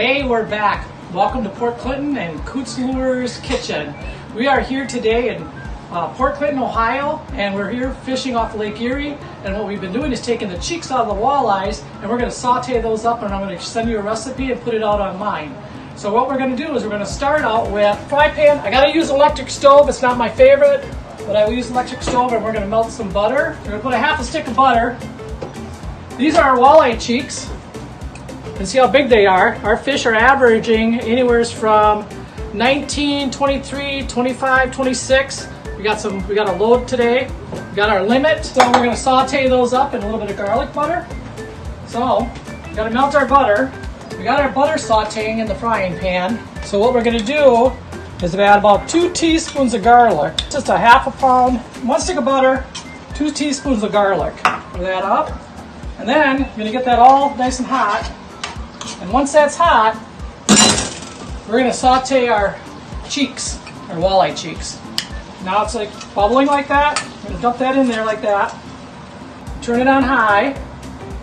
Hey, we're back. Welcome to Port Clinton and COOT'S Lures Kitchen. We are here today in Port Clinton, Ohio, and we're here fishing off Lake Erie. And what we've been doing is taking the cheeks out of the walleyes, and we're going to saute those up, and I'm going to send you a recipe and put it out online. So what we're going to do is we're going to start out with fry pan. I got to use electric stove. It's not my favorite, but I will use electric stove, and we're going to melt some butter. We're going to put a half a stick of butter. These are our walleye cheeks. And see how big they are. Our fish are averaging anywhere from 19, 23, 25, 26. We got a load today. We got our limit. So we're gonna saute those up in a little bit of garlic butter. So we gotta melt our butter. We got our butter sauteing in the frying pan. So what we're gonna do is add about 2 teaspoons of garlic. Just a half a pound, 1 stick of butter, 2 teaspoons of garlic. Put that up. And then you're gonna get that all nice and hot. And once that's hot, we're going to saute our cheeks, our walleye cheeks. Now it's like bubbling like that. I'm going to dump that in there like that. Turn it on high.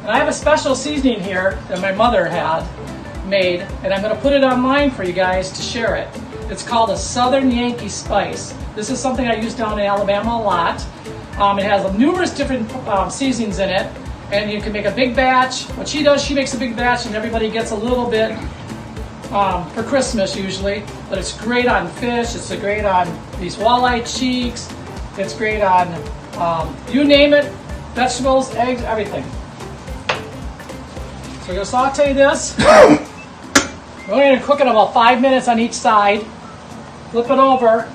And I have a special seasoning here that my mother had made, and I'm going to put it online for you guys to share it. It's called a Southern Yankee spice. This is something I use down in Alabama a lot. It has numerous different seasonings in it. And you can make a big batch. What she does, she makes a big batch and everybody gets a little bit for Christmas usually. But it's great on fish, it's great on these walleye cheeks, it's great on, you name it, vegetables, eggs, everything. So we're gonna saute this. We're only gonna cook it about 5 minutes on each side. Flip it over,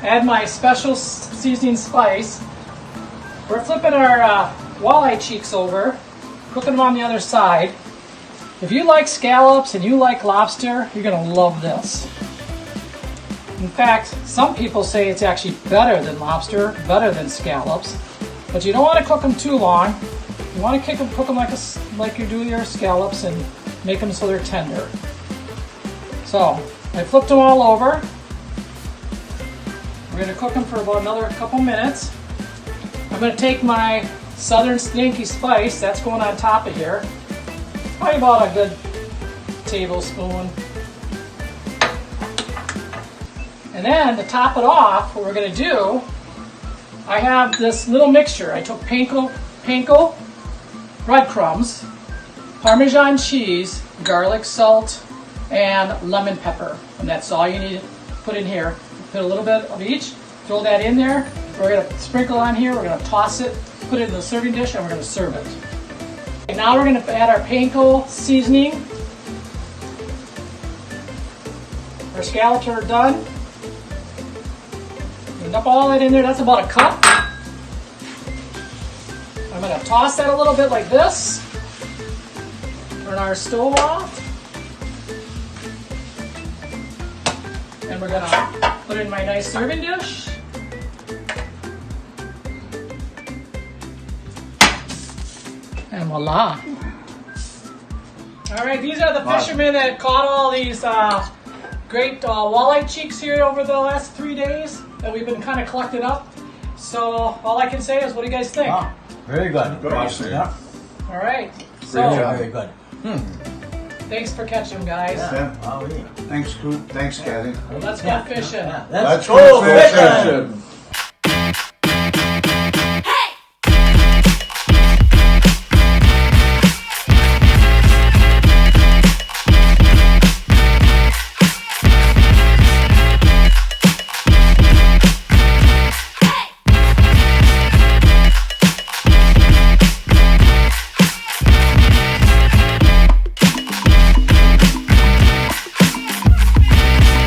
add my special seasoning spice. We're flipping our walleye cheeks over, cooking them on the other side. If you like scallops and you like lobster, you're going to love this. In fact, some people say it's actually better than lobster, better than scallops, but you don't want to cook them too long. You want to cook them like you do your scallops and make them so they're tender. So I flipped them all over. We're going to cook them for about another couple minutes. I'm going to take my Southern Yankee spice, that's going on top of here. Probably about a good tablespoon. And then to top it off, what we're going to do, I have this little mixture. I took panko breadcrumbs, Parmesan cheese, garlic, salt, and lemon pepper. And that's all you need to put in here. Put a little bit of each, throw that in there. We're going to sprinkle on here, we're going to toss it, put it in the serving dish, and we're going to serve it. Okay, now we're going to add our panko seasoning. Our scallops are done. I'm going to dump all that in there, that's about a cup. I'm going to toss that a little bit like this. Turn our stove off. And we're going to put it in my nice serving dish. And voila. All right, these are the fishermen that caught all these great walleye cheeks here over the last 3 days that we've been kind of collecting up. So all I can say is, what do you guys think? Oh, very good. Yeah. All right. So very good. Thanks for catching them, guys. Yeah. Thanks, Coot. Thanks, Kathy. Let's go fishing. Yeah, Let's go fishing.